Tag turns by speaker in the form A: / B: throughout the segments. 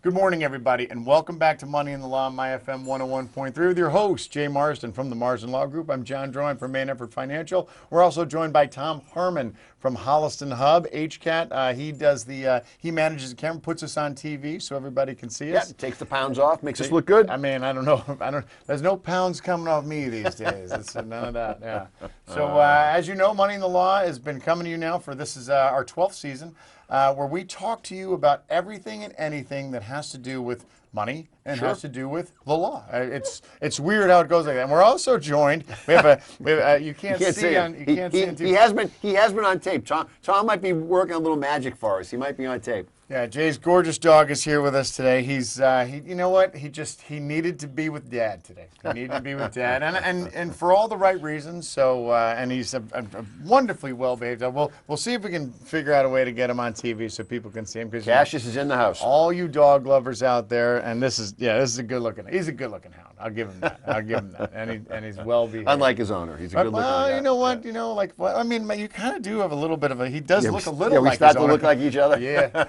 A: Good morning, everybody, and welcome back to Money in the Law on My FM 101.3 with your host, Jay Marsden from the Marsden Law Group. I'm John Drouin from Main Effort Financial. We're also joined by Tom Harmon from Holliston Hub, HCAT. He manages the camera, puts us on TV so everybody can see us.
B: Yeah, takes the pounds off, makes us look good.
A: I mean, I don't know. There's no pounds coming off me these days. It's none of that. Yeah. So as you know, Money in the Law has been coming to you now for this is our 12th season, where we talk to you about everything and anything that has to do with money and has to do with the law. It's weird how it goes like that. And we're also joined. We have you can't see on you can't see on TV.
B: He has been on tape. Tom might be working a little magic for us. He might be on tape.
A: Yeah, Jay's gorgeous dog is here with us today. He's you know what? He needed to be with Dad today. He needed to be with Dad, and for all the right reasons. So and he's a wonderfully well behaved. We'll see if we can figure out a way to get him on TV so people can see him. Because
B: Cassius is in the house.
A: All you dog lovers out there, and this is a good looking. He's a good looking hound. I'll give him that. And he's well behaved.
B: Unlike his owner, he's a good looking guy.
A: Well, you know what? You know, I mean, you kind of do have a little bit of a. He does look a little
B: yeah, we
A: like
B: start
A: his
B: to
A: owner.
B: look like each other.
A: Yeah.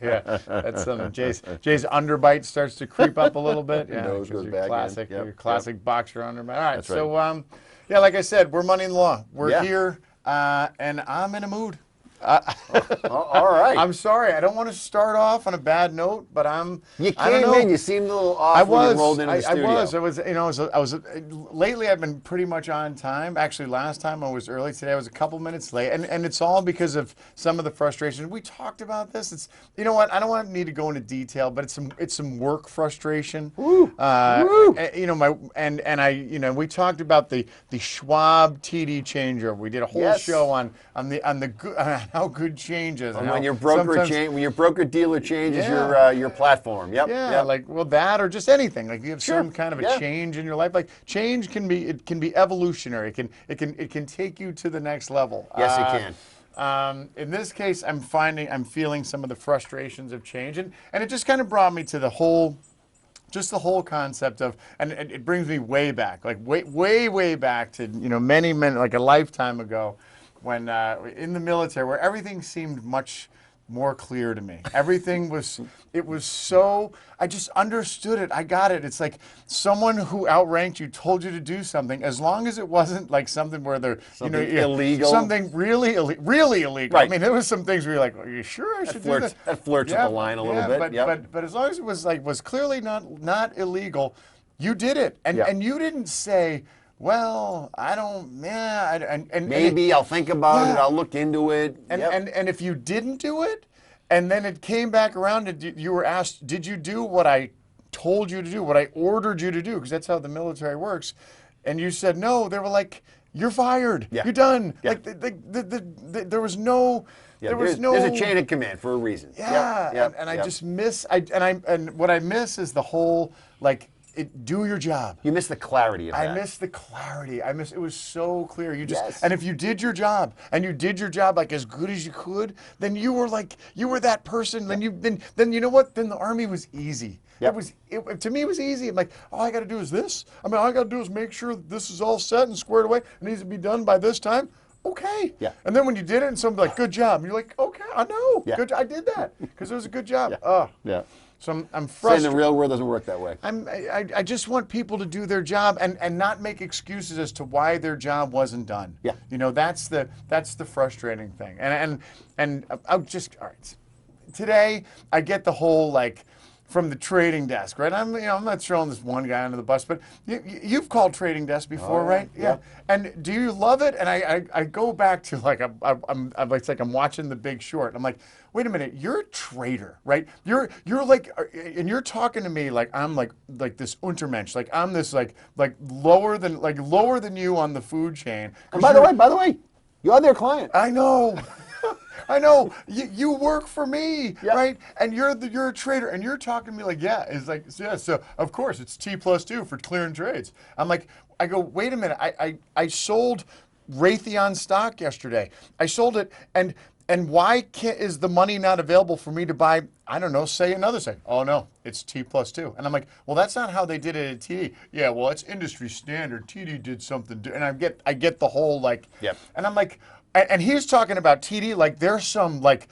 A: Yeah, that's something. Jay's underbite starts to creep up a little bit. Yeah,
B: nose goes back in.
A: classic,
B: Yep,
A: your classic boxer underbite. All right,
B: That's
A: so
B: right.
A: yeah, like I said, we're Money in the Law. We're
B: Yeah.
A: here, and I'm in a mood.
B: All right.
A: I'm sorry, I don't want to start off on a bad note, but
B: You
A: I don't
B: came
A: know.
B: in. You seemed a little off when you rolled into the studio.
A: I was. Lately, I've been pretty much on time. Actually, last time I was early. Today I was a couple minutes late, and it's all because of some of the frustration. We talked about this. It's you know what? I don't need to go into detail, but it's some work frustration.
B: Woo. Woo.
A: You know we talked about the Schwab TD changeover. We did a whole
B: Yes.
A: show on how good change is.
B: And when your broker dealer changes
A: Yeah.
B: your platform. Yep.
A: Yeah,
B: Yep.
A: like that or just anything. Like you have
B: Sure.
A: some kind of a
B: Yeah.
A: change in your life. Like change can be evolutionary. It can take you to the next level.
B: Yes, it can.
A: In this case, I'm feeling some of the frustrations of change, and it just kind of brought me to the whole concept of, and it brings me way back, like way back to many like a lifetime ago, when in the military, where everything seemed much more clear to me. Everything was so, I just understood it. I got it. It's like someone who outranked you told you to do something, as long as it wasn't like something where they're
B: Something illegal.
A: something really illegal.
B: Right.
A: I mean, there was some things where you're like, are you sure I should do that?
B: That flirts with the line a little bit.
A: But,
B: Yep.
A: but as long as it was clearly not illegal, you did it, and
B: Yeah.
A: and you didn't say, well, I don't, and
B: Maybe I'll think about it.
A: Yeah.
B: I'll look into it.
A: and,
B: Yep.
A: and if you didn't do it, and then it came back around and you were asked, did you do what I told you to do, what I ordered you to do? Because that's how the military works. And you said no. They were like, you're fired.
B: Yeah.
A: You're done.
B: Yeah.
A: Like there was no.
B: Yeah,
A: there was
B: there's a chain of command for a reason.
A: Yeah.
B: Yep.
A: And I
B: Yep.
A: just miss. And what I miss is the whole do your job.
B: You miss the clarity of that.
A: I miss the clarity. It was so clear. You just
B: Yes.
A: and if you did your job and you did your job like as good as you could, then you were that person. Then you know what? Then the Army was easy.
B: Yep.
A: To me it was easy. I'm like, all I got to do is this. I mean, all I got to do is make sure that this is all set and squared away. It needs to be done by this time. Okay.
B: Yeah.
A: And then when you did it, and somebody like, good job. And you're like, okay, I know.
B: Yeah.
A: Good. I did that because it was a good job.
B: Yeah.
A: Oh.
B: Yeah.
A: So I'm
B: Saying
A: frustrated.
B: the real world doesn't work that way.
A: I just want people to do their job and not make excuses as to why their job wasn't done.
B: Yeah.
A: You know, that's the frustrating thing. And I'll just, all right. Today I get the whole from the trading desk, right? I'm not throwing this one guy under the bus, but you've called trading desk before, right?
B: yeah.
A: And do you love it? And I go back to it's like I'm watching The Big Short. I'm like, wait a minute, you're a trader, right? You're like, and you're talking to me like I'm like this Untermensch, like I'm this like lower than you on the food chain.
B: And by the way, you're their client.
A: I know. I know. You work for me,
B: Yep.
A: right? And you're a trader, and you're talking to me like, yeah. It's like, yeah. So of course it's T+2 for clearing trades. I go, wait a minute. I sold Raytheon stock yesterday. I sold it, and why is the money not available for me to buy? I don't know. Say another thing. Oh no, it's T+2. And I'm like, well, that's not how they did it at TD. Yeah, well, it's industry standard. TD did something, and I get the whole
B: Yep.
A: And I'm like, And he's talking about TD like there's some like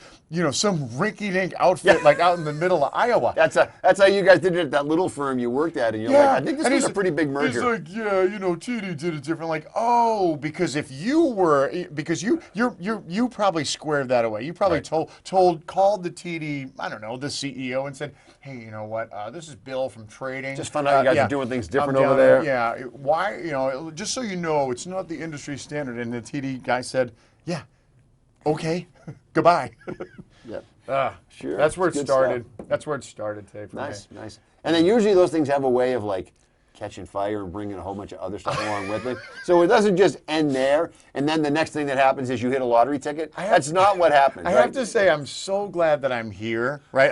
A: some rinky-dink outfit like out in the middle of Iowa.
B: That's how you guys did it at that little firm you worked at, and you're like, I think this
A: And
B: was a
A: he's-
B: pretty big merger.
A: He's like, yeah, TD did it different. Like, oh, because you probably squared that away. You probably called the TD, I don't know, the CEO and said, hey, you know what? This is Bill from trading.
B: Just found out you guys are doing things different over
A: down
B: there.
A: Yeah. Why? Just so you know, it's not the industry standard. And the TD guy said, yeah, okay, goodbye.
B: Yeah. Sure.
A: That's where it
B: It's good
A: started.
B: stuff.
A: That's where it started today for me.
B: Nice. And then usually those things have a way of like catching fire and bringing a whole bunch of other stuff along with it. So it doesn't just end there, and then the next thing that happens is you hit a lottery ticket. That's not what happens.
A: I
B: right?
A: have to say, I'm so glad that I'm here. Right?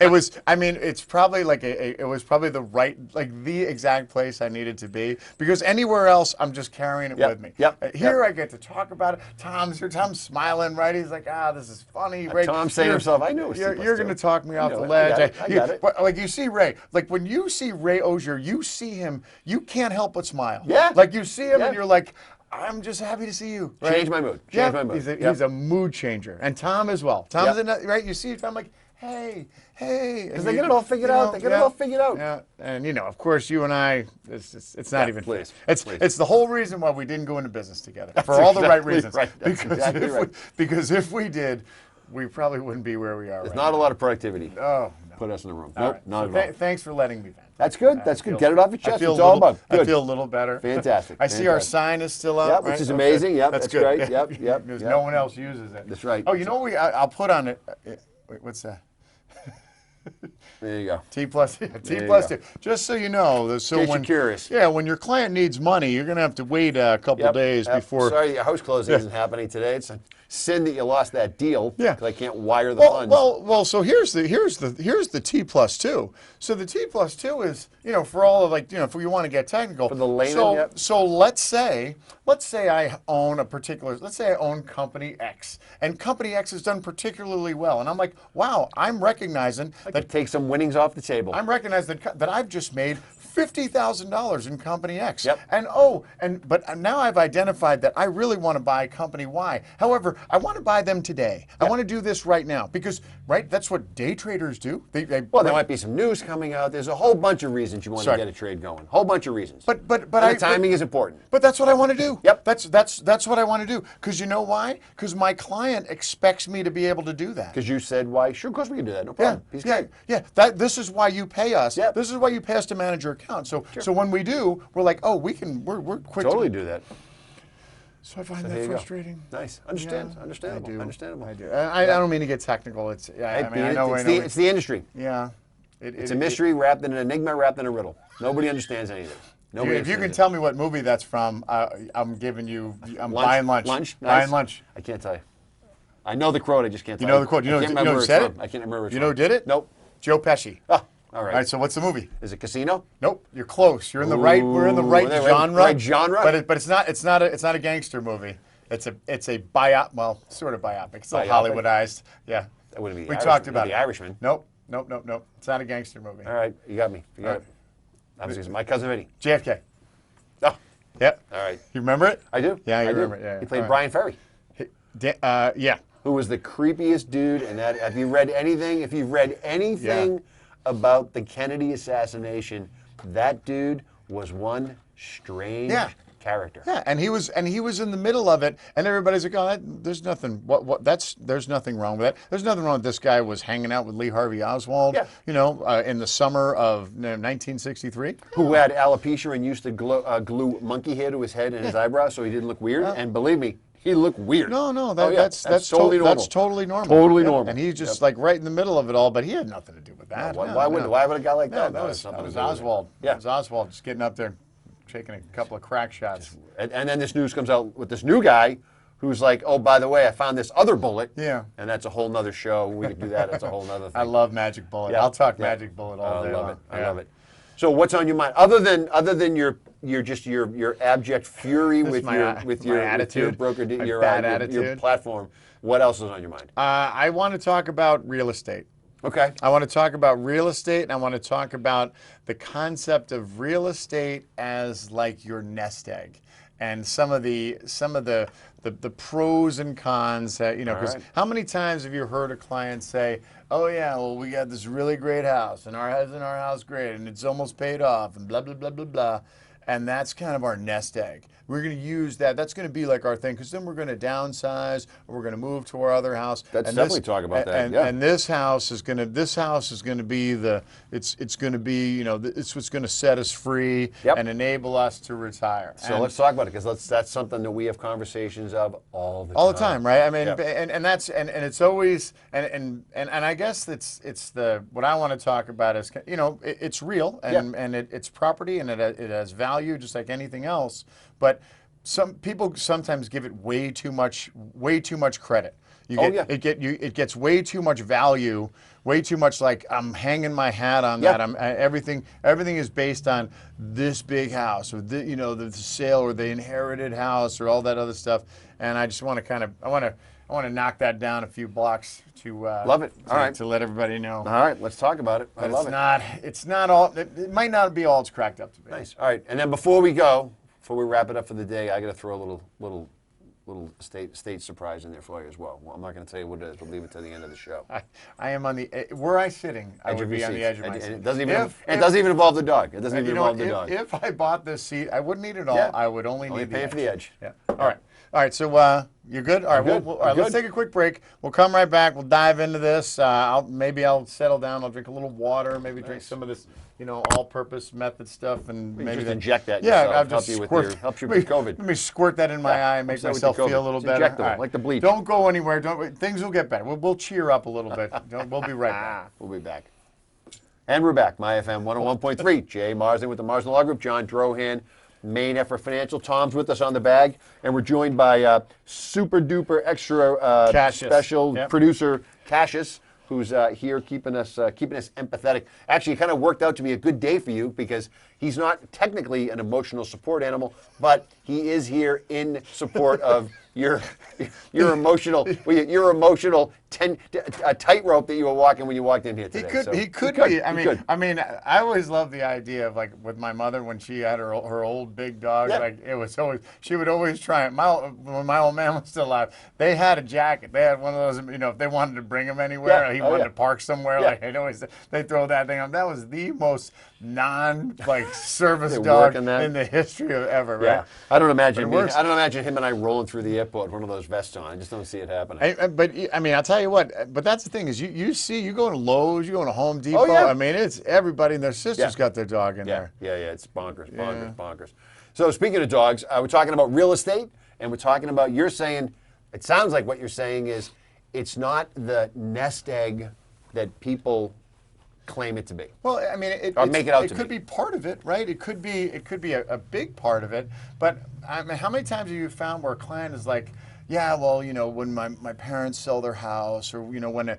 A: It's probably like it was probably the exact place I needed to be, because anywhere else, I'm just carrying it with me. Here I get to talk about it. Tom's here. Tom's smiling, right? He's like, this is funny, right?
B: Tom's saying to himself, I know.
A: You're going to talk me off the
B: it.
A: ledge.
B: I got it.
A: But like you see Ray, like when you see Ray Osier, you see him, you can't help but smile.
B: Yeah.
A: Like you see him
B: Yeah.
A: and you're like, I'm just happy to see you. Right?
B: Change my mood. Change my mood.
A: He's a mood changer. And Tom as well. Tom's
B: Yep.
A: right? You see Tom like, hey.
B: Because they get it all figured out. They get it all figured out.
A: Yeah. And of course, you and I, it's not even
B: please,
A: fair.
B: please.
A: It's the whole reason why we didn't go into business together. For all the right
B: exactly
A: reasons.
B: right. That's exactly right.
A: Because if we did, we probably wouldn't be where we are
B: There's
A: right
B: not
A: now.
B: a lot of productivity.
A: Oh, no.
B: Put us in the room.
A: All
B: Nope,
A: right.
B: not
A: So
B: at all.
A: Thanks for letting me vent.
B: That's good. That's good. Get it off your chest. It's all about. Good.
A: I feel a little better.
B: Fantastic.
A: I see our
B: Fantastic.
A: sign is still up.
B: Yep, which
A: right?
B: is amazing. Yep,
A: that's
B: that's
A: good.
B: great. Yep.
A: Because no one else uses it.
B: That's right.
A: Oh, I'll put on it. Wait, what's that?
B: There you go.
A: T plus
B: you
A: 2. Just so you know, so
B: Case
A: when
B: you're curious.
A: Yeah, when your client needs money, you're going to have to wait a couple days before.
B: Sorry, your house closing isn't happening today. It's a sin that you lost that deal.
A: Yeah.
B: Because I can't wire the funds.
A: Well. So here's the T plus 2. So the T plus 2 is for all of if you want to get technical.
B: For the layman,
A: So
B: yep.
A: so let's say I own I own Company X, and Company X has done particularly well, and I'm like, wow, I'm recognizing that
B: take some winnings off the table.
A: I'm recognizing that I've just made $50,000 in Company X.
B: Yep.
A: But now I've identified that I really want to buy Company Y. However, I want to buy them today. I want to do this right now because that's what day traders do.
B: There might be some news coming out. There's a whole bunch of reasons you want to get a trade going. Whole bunch of reasons.
A: But
B: the timing is important.
A: But that's what I want to do.
B: Yep.
A: That's what I want to do. Because you know why? Because my client expects me to be able to do that.
B: Because you said why? Sure, of course we can do that. No problem.
A: Yeah. This is why you pay us.
B: Yep.
A: This is why you pay us to manage your account. So when we do, we're like, oh, we're quick.
B: Totally do that.
A: So I find that frustrating.
B: Nice. Understandable.
A: I do. I don't mean to get technical. It's
B: the industry.
A: Yeah.
B: It's a mystery wrapped in an enigma, wrapped in a riddle. Nobody understands anything.
A: If you can tell me what movie that's from, I'm buying lunch.
B: Lunch? Nice.
A: Buying lunch.
B: I can't tell you. I know the quote, I just can't tell
A: you. You know the quote. You know who said it?
B: I can't remember.
A: You know who did it?
B: Nope.
A: Joe Pesci.
B: Oh, all right.
A: All right. So what's the movie?
B: Is it Casino?
A: Nope. You're close. You're in the right. We're in the right genre.
B: Right genre.
A: But it's not a gangster movie. It's a biop. Well, sort of biopic. It's all
B: Biopic?
A: Hollywoodized. Yeah.
B: That wouldn't be.
A: We talked about
B: The
A: it.
B: Irishman.
A: Nope. It's not a gangster movie.
B: All right, you got me. You got it. I was My Cousin Vinny.
A: JFK.
B: Oh,
A: Yep.
B: all right.
A: You remember it?
B: I do.
A: Yeah, you
B: I do.
A: remember it. Yeah.
B: He played
A: All
B: Brian Ferry,
A: right. Yeah.
B: who was the creepiest dude. And that, if you've read anything about the Kennedy assassination, that dude was one strange character.
A: Yeah, and he was in the middle of it, and everybody's like, "Oh, there's nothing. There's nothing wrong with that. There's nothing wrong with this guy was hanging out with Lee Harvey Oswald.
B: Yeah.
A: In the summer of 1963.
B: Who had alopecia and used to glue monkey hair to his head and his eyebrows so he didn't look weird. And believe me, he looked weird.
A: No,
B: that's
A: totally normal. That's totally normal.
B: Normal.
A: And he's just like right in the middle of it all, but he had nothing to do with that.
B: Why would a guy like that?
A: That was Oswald.
B: Yeah.
A: It was Oswald just getting up there, taking a couple of crack shots.
B: And then this news comes out with this new guy who's like, oh, by the way, I found this other bullet.
A: Yeah.
B: And that's a whole nother show. We could do that. That's a whole nother thing.
A: I love Magic Bullet.
B: Yeah.
A: I'll talk
B: Yeah.
A: Magic Bullet all day long.
B: I love it. So what's on your mind other than your abject fury with your
A: attitude,
B: broker
A: my
B: your
A: bad
B: your
A: attitude.
B: platform? What else is on your mind?
A: I want to talk about real estate.
B: Okay.
A: I want to talk about real estate, and I want to talk about the concept of real estate as like your nest egg. and some of the pros and cons that, you know, because
B: right.
A: how many times have you heard a client say, oh yeah, well, we got this really great house and our house great and it's almost paid off and blah blah blah blah blah. And that's kind of our nest egg. We're going to use that. That's going to be like our thing, because then we're going to downsize, or we're going to move to our other house.
B: Let's
A: and
B: definitely talk about that.
A: And this house is going to be it's going to be, you know, it's what's going to set us free and enable us to retire.
B: So let's talk about it, because that's something that we have conversations of all the time,
A: right? I mean, and that's and it's always and I guess it's the what I want to talk about is, you know, it's real and it's property and it has value just like anything else, but some people sometimes give it way too much credit. It gets way too much value, way too much, like I'm hanging my hat on that. Everything is based on this big house, or the sale, or the inherited house, or all that other stuff. And I just want to I want to knock that down a few blocks to
B: love it. All right,
A: to let everybody know.
B: All right, let's talk about it. I love it.
A: It's not all. It might not be all it's cracked up to be.
B: Nice. All right, and then before we wrap it up for the day, I got to throw a little state surprise in there for you as well. I'm not going to tell you what it is. We'll leave it to the end of the show.
A: I am on the where I sitting. I would be on the edge of my seat.
B: It doesn't even involve the dog. It doesn't even involve the dog.
A: If I bought this seat, I wouldn't need it all. I would only need
B: pay for the edge.
A: Yeah. All right. So you're good. All right. All right. Let's take a quick break. We'll come right back. We'll dive into this. Maybe I'll settle down. I'll drink a little water. Maybe drink some of this, all-purpose method stuff, and maybe
B: just inject that. I'll just help you with COVID.
A: Let me squirt that in my eye and make myself feel a little better.
B: Injectable, like the bleach.
A: Don't go anywhere. Things will get better. We'll cheer up a little bit. We'll be right back.
B: We'll be back. And we're back. My FM 101.3. Jay Marsden with the Marsden Law Group. John Drohan, Main Effort Financial. Tom's with us on the bag, and we're joined by super duper extra special producer Cassius, who's here keeping us empathetic. Actually, it kind of worked out to be a good day for you, because he's not technically an emotional support animal, but he is here in support of your emotional tightrope that you were walking when you walked in here today.
A: He could be. I mean, I always loved the idea of, like, with my mother when she had her old big dog. Like, it was always, she would always try it. When my old man was still alive, they had a jacket. They had one of those. If they wanted to bring him anywhere, he wanted to park somewhere. Like, they throw that thing on. That was the most service dog in the history of ever. Right?
B: Yeah. I don't imagine him and I rolling through the airport with one of those vests on. I just don't see it happening.
A: But I mean, I'll tell you what. But that's the thing is, you go to Lowe's, you go to Home Depot. I mean, it's everybody and their sister's got their dog in there.
B: Yeah. It's bonkers. So speaking of dogs, we're talking about real estate, and we're talking about, you're saying, it sounds like what you're saying is, it's not the nest egg that people claim it to be.
A: Well, I mean, it could be part of it, right? It could be a big part of it. But I mean, how many times have you found where a client is like, yeah, well, when my parents sell their house, or when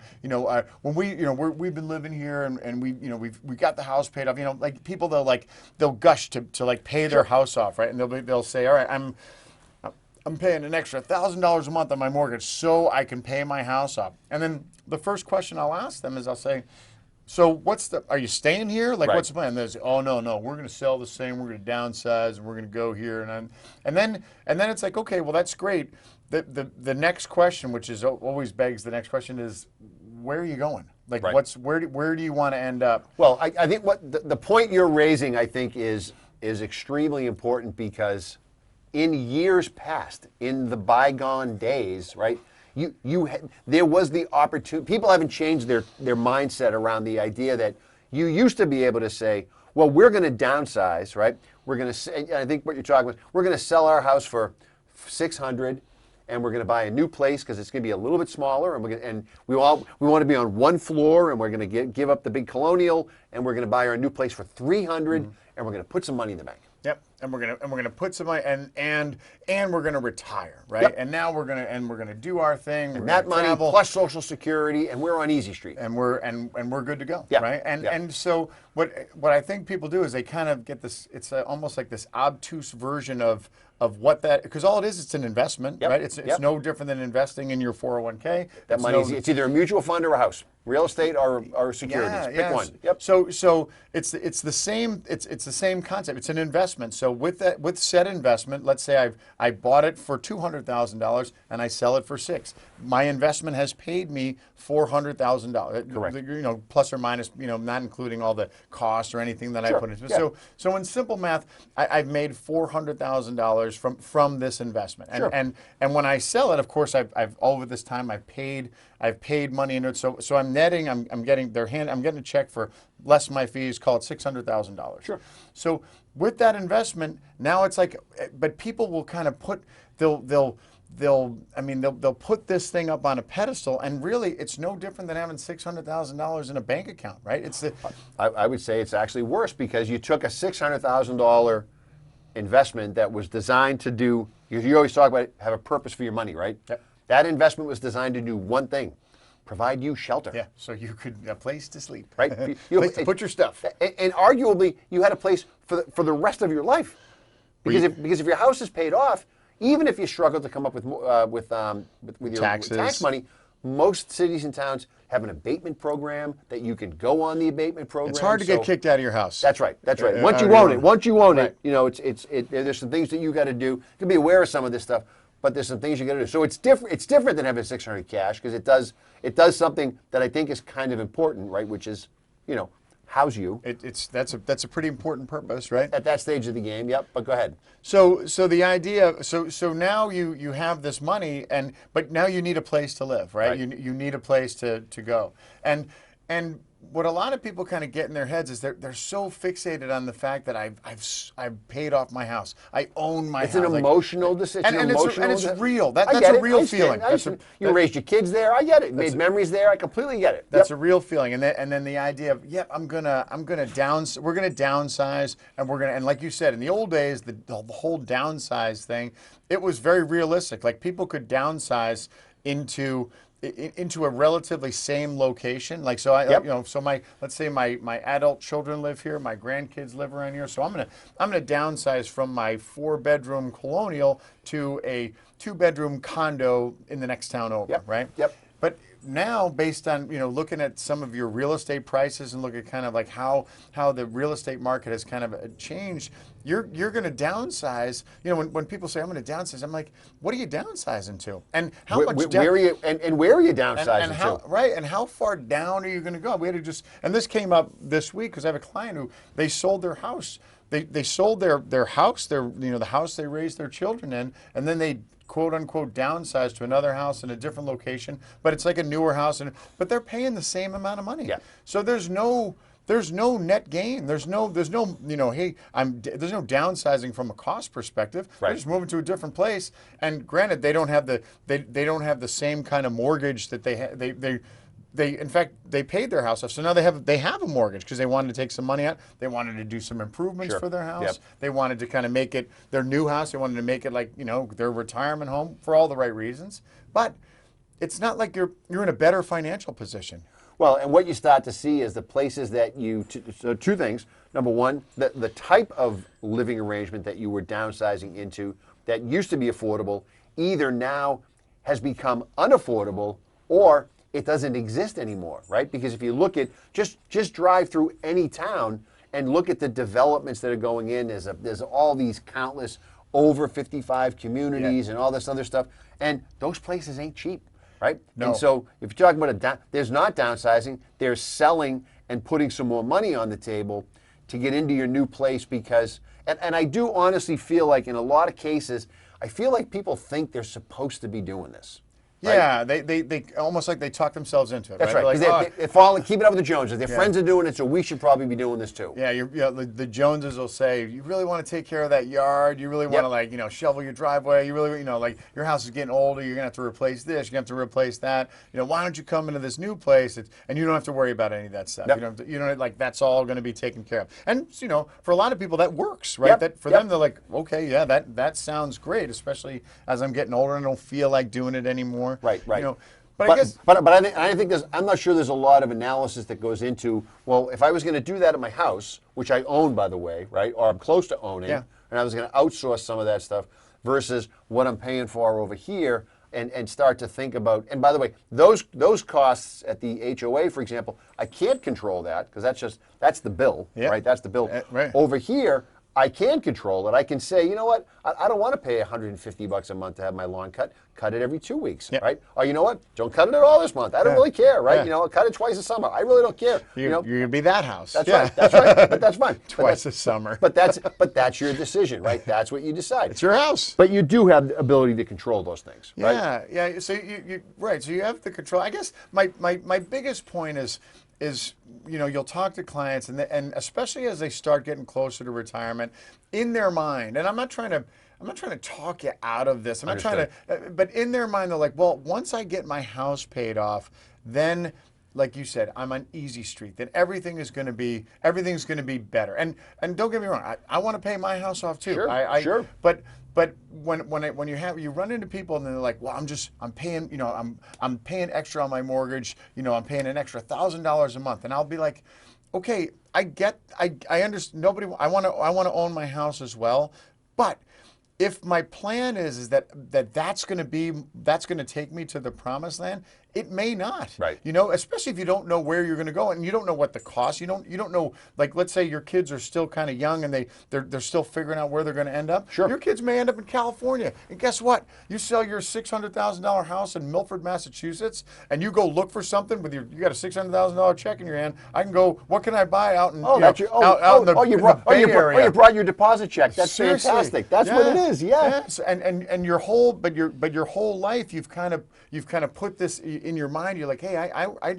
A: we've been living here and we got the house paid off. Like, people, they'll gush to pay their house off, right? And they'll say, all right, I'm paying an extra $1,000 a month on my mortgage so I can pay my house off. And then the first question I'll ask them is, I'll say, so are you staying here? Like, what's the plan? And they say, oh, no, we're going to sell this thing, we're going to downsize, and we're going to go here. And then it's like, okay, well, that's great. The next question, which is always begs the next question, is, where are you going? Like, where do you want to end up?
B: Well, I think the point you're raising, I think, is extremely important, because in years past, in the bygone days, right, there was the opportunity. People haven't changed their mindset around the idea that you used to be able to say, well, we're going to downsize, right? We're going to. I think what you're talking about, we're going to sell our house for $600, and we're going to buy a new place because it's going to be a little bit smaller, and we want to be on one floor, and we're going to give up the big colonial, and we're going to buy our new place for $300, and we're going to put some money in the bank.
A: Yep, and we're gonna put some money, and we're gonna retire, right? Yep. And now we're gonna do our thing.
B: And that money plus Social Security, and we're on Easy Street.
A: And we're good to go, right? And so what I think people do is they kind of get this. It's almost like this obtuse version of what that, because all it is, it's an investment, right? It's no different than investing in your 401k.
B: That money it's either a mutual fund or a house. real estate or securities. Pick one. Yep.
A: So it's the same it's the same concept. It's an investment. So with said investment, let's say I bought it for $200,000 and I sell it for $6. My investment has paid me $400,000.
B: Correct.
A: You know, plus or minus. You know, not including all the costs or anything that I put into it.
B: Yeah.
A: So in simple math, I've made $400,000 from this investment. And when I sell it, of course, I've over this time I've paid money into it. So I'm netting. I'm getting a check for less my fees. Call it $600,000.
B: Sure.
A: So with that investment, now it's like, but people will kind of put they'll put this thing up on a pedestal, and really, it's no different than having $600,000 in a bank account, right?
B: I would say it's actually worse because you took a $600,000 investment that was designed to do. You always talk about have a purpose for your money, right?
A: Yep.
B: That investment was designed to do one thing: provide you shelter.
A: Yeah. So you could a place to sleep,
B: right?
A: Place to put your stuff,
B: and arguably you had a place for the rest of your life, because if your house is paid off. Even if you struggle to come up with your
A: taxes.
B: Tax money, most cities and towns have an abatement program that you can go on the abatement program.
A: It's hard to get kicked out of your house.
B: That's right. That's right. Once you own it, you know there's some things that you got to do. You can be aware of some of this stuff, but there's some things you got to do. So it's different. It's different than having 600 cash because it does something that I think is kind of important, right? Which is, house you.
A: That's a pretty important purpose, right?
B: At that stage of the game, yep. But go ahead.
A: So the idea, so now you have this money, but now you need a place to live, right? You need a place to go, and what a lot of people kind of get in their heads is they're so fixated on the fact that I've paid off my house, I own my house.
B: It's an emotional decision,
A: and it's real. That's
B: a
A: real feeling.
B: You raised your kids there. I get it. Made memories there. I completely get it.
A: That's a real feeling, and then the idea of we're gonna downsize, and like you said, in the old days, the whole downsize thing, it was very realistic. Like people could downsize into a relatively same location. Like so let's say my adult children live here, my grandkids live around here. So I'm gonna downsize from my 4-bedroom colonial to a 2-bedroom condo in the next town over, right?
B: Yep.
A: But now, based on looking at some of your real estate prices and look at kind of like how the real estate market has kind of changed, you're going to downsize. When people say I'm going to downsize, I'm like, what are you downsizing to? And how much?
B: Where are you downsizing
A: to? Right, and how far down are you going to go? We had to and this came up this week because I have a client who they sold their house. They sold their house, the house they raised their children in, and then they quote unquote downsized to another house in a different location, but it's like a newer house, but they're paying the same amount of money.
B: Yeah.
A: So there's no net gain. There's no there's no downsizing from a cost perspective.
B: Right.
A: They're just moving to a different place. And granted, they don't have the same kind of mortgage that in fact they paid their house off, so now they have a mortgage because they wanted to take some money out. They wanted to do some improvements for their house.
B: Yep.
A: They wanted to kind of make it their new house. They wanted to make it like their retirement home for all the right reasons. But it's not like you're in a better financial position.
B: Well, and what you start to see is the places that so two things. Number one, the type of living arrangement that you were downsizing into that used to be affordable either now has become unaffordable or it doesn't exist anymore, right? Because if you look at, just drive through any town and look at the developments that are going in, there's all these countless over 55 communities and all this other stuff, and those places ain't cheap, right?
A: No.
B: And so if you're talking about there's not downsizing, there's selling and putting some more money on the table to get into your new place because, and I do honestly feel like in a lot of cases, I feel like people think they're supposed to be doing this. Right?
A: Yeah, they almost like they talk themselves into it.
B: That's
A: right.
B: Because they're following, keeping up with the Joneses. Their friends are doing it, so we should probably be doing this too.
A: Yeah, the Joneses will say, you really want to take care of that yard. You really want to shovel your driveway. You really like your house is getting older. You're gonna have to replace this. You're gonna have to replace that. Why don't you come into this new place? And you don't have to worry about any of that stuff.
B: Yep.
A: You don't like that's all going to be taken care of. And for a lot of people that works, right? That for them they're like, okay, yeah, that sounds great. Especially as I'm getting older and I don't feel like doing it anymore.
B: Right.
A: But I guess,
B: I think I'm not sure there's a lot of analysis that goes into. Well, if I was going to do that at my house, which I own, by the way, right, or I'm close to owning, and I was going to outsource some of that stuff, versus what I'm paying for over here, and start to think about, and by the way, those costs at the HOA, for example, I can't control that because that's the bill,
A: Yep.
B: right? That's the bill.
A: Right.
B: Over here, I can control it. I can say, you know what? I don't want to pay $150 a month to have my lawn cut. Cut it every 2 weeks,
A: Yep.
B: right? Or you know what? Don't cut it at all this month. I don't
A: Yeah.
B: really care, right?
A: Yeah.
B: You know, cut it twice a summer. I really don't care.
A: You're
B: know,
A: going to be that house.
B: that's
A: Yeah.
B: right. That's right. But that's fine. But
A: Twice
B: that's-
A: a summer.
B: But that's your decision, right? That's what you decide.
A: It's your house.
B: But you do have the ability to control those things, right?
A: Yeah, yeah. So you right. So you have the control. I guess my biggest point is you'll talk to clients and especially as they start getting closer to retirement, in their mind. And I'm not trying to talk you out of this. I'm not trying to. But in their mind, they're like, well, once I get my house paid off, then, like you said, I'm on easy street. Then everything's going to be better. And don't get me wrong, I want to pay my house off too.
B: Sure, sure.
A: But when you run into people and they're like, well, I'm paying I'm paying extra on my mortgage. I'm paying an extra $1,000 a month, and I'll be like, okay, I understand. I want to own my house as well, but if my plan is that's going to take me to the promised land, it may not.
B: Right.
A: Especially if you don't know where you're going to go and you don't know what the cost. You don't know. Like, let's say your kids are still kind of young and they're still figuring out where they're going to end up.
B: Sure.
A: Your kids may end up in California, and guess what? You sell your $600,000 house in Milford, Massachusetts, and you go look for something you got a $600,000 check in your hand. I can go. What can I buy out in
B: Oh, you brought your deposit check. That's
A: Seriously.
B: fantastic. That's what it is. Yeah.
A: Yes. And your whole life you've kind of put this in your mind. You're like, hey, I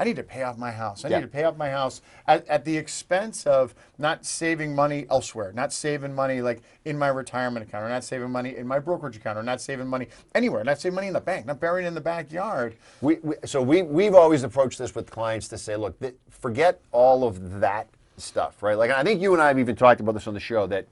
A: need to pay off my house. I need to pay off my house at the expense of not saving money elsewhere, not saving money like in my retirement account, or not saving money in my brokerage account, or not saving money anywhere, not saving money in the bank, not burying it in the backyard.
B: We've always approached this with clients to say, look, forget all of that stuff, right? Like, I think you and I have even talked about this on the show that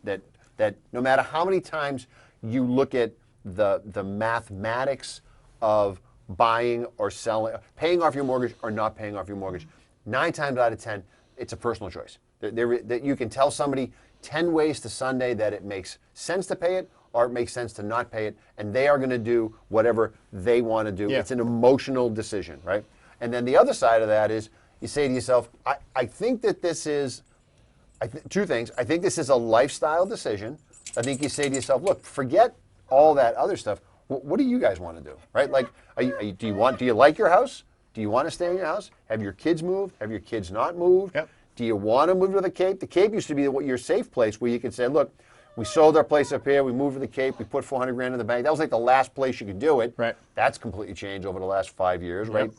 B: no matter how many times you look at the mathematics of buying or selling, paying off your mortgage or not paying off your mortgage, 9 times out of 10, it's a personal choice. That you can tell somebody 10 ways to Sunday that it makes sense to pay it or it makes sense to not pay it, and they are going to do whatever they want to do.
A: Yeah.
B: It's an emotional decision, right? And then the other side of that is you say to yourself, I think that this is, two things. I think this is a lifestyle decision. I think you say to yourself, look, forget all that other stuff. What do you guys want to do, right? Like, do you like your house? Do you want to stay in your house? Have your kids moved? Have your kids not moved?
A: Yep.
B: Do you want to move to the Cape? The Cape used to be your safe place where you could say, look, we sold our place up here, we moved to the Cape, we put $400,000 in the bank. That was like the last place you could do it.
A: Right.
B: That's completely changed over the last 5 years, right?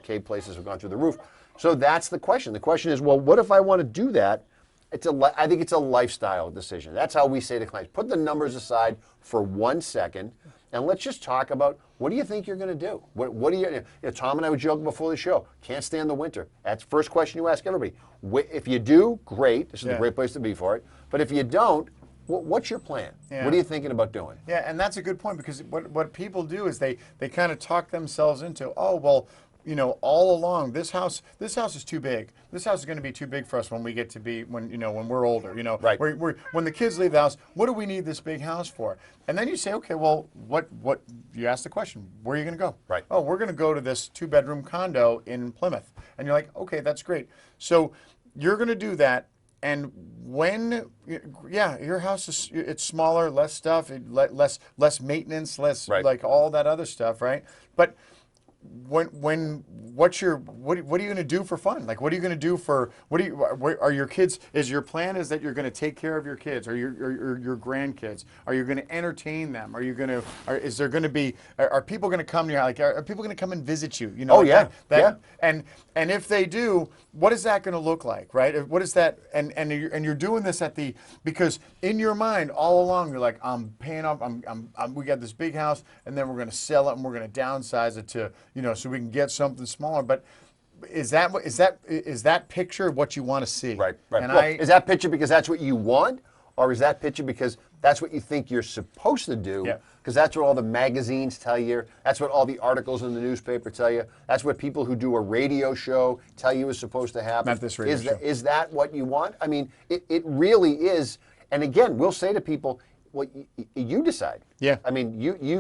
B: Cape places have gone through the roof. So that's the question. The question is, well, what if I want to do that? I think it's a lifestyle decision. That's how we say to clients, put the numbers aside for 1 second, and let's just talk about, what do you think you're going to do? What do you Tom and I were joking before the show, can't stand the winter. That's the first question you ask everybody. If you do, great. This is a great place to be for it. But if you don't, what's your plan?
A: Yeah.
B: What are you thinking about doing?
A: Yeah, and that's a good point, because what people do is they kind of talk themselves into, oh, well, all along this house is too big. This house is going to be too big for us when we get to be when we're older.
B: Right.
A: When the kids leave the house, what do we need this big house for? And then you say, okay, well, what you ask the question, where are you going to go?
B: Right.
A: Oh, we're going to go to this 2-bedroom condo in Plymouth. And you're like, okay, that's great. So you're going to do that. And when, your house it's smaller, less stuff, less maintenance, less like all that other stuff, right? But what are you going to do for fun? Like, what are you going to do for, are your kids, is your plan is that you're going to take care of your kids or your grandkids? Are you going to entertain them? Is there going to be, are people going to come to you? Like, are people going to come and visit you? And if they do, what is that going to look like, right? What is that? And you're doing this because in your mind all along you're like, I'm paying off. We got this big house, and then we're going to sell it and we're going to downsize it to, so we can get something smaller. But is that picture what you want to see?
B: Right.
A: And
B: is that picture because that's what you want, or is that picture because that's what you think you're supposed to do?
A: Yeah.
B: Because that's what all the magazines tell you. That's what all the articles in the newspaper tell you. That's what people who do a radio show tell you is supposed to happen.
A: Not this radio show.
B: Is that what you want? I mean, it really is. And again, we'll say to people, well, you decide.
A: Yeah.
B: I mean,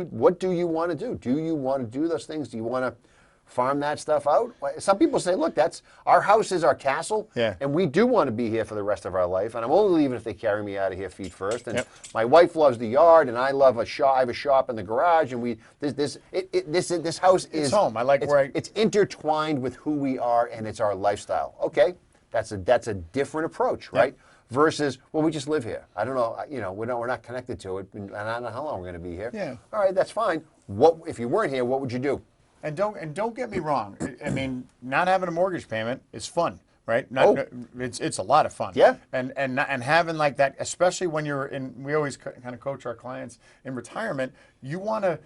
B: what do you want to do? Do you want to do those things? Do you want to farm that stuff out? Some people say, look, that's our house is our castle,
A: Yeah.
B: and we do want to be here for the rest of our life. And I'm only leaving if they carry me out of here feet first. And
A: Yep.
B: my wife loves the yard, and I love a shop. I have a shop in the garage, and this house is
A: home. I like where
B: it's intertwined with who we are, and it's our lifestyle. Okay, that's a different approach, right? Versus, well, we just live here. I don't know, we're not connected to it, and I don't know how long we're going to be here.
A: Yeah.
B: All right, that's fine. What if you weren't here? What would you do?
A: And don't get me wrong. I mean, not having a mortgage payment is fun, right? It's a lot of fun.
B: Yeah.
A: And having like that, especially when you're in. We always kind of coach our clients in retirement. You want to,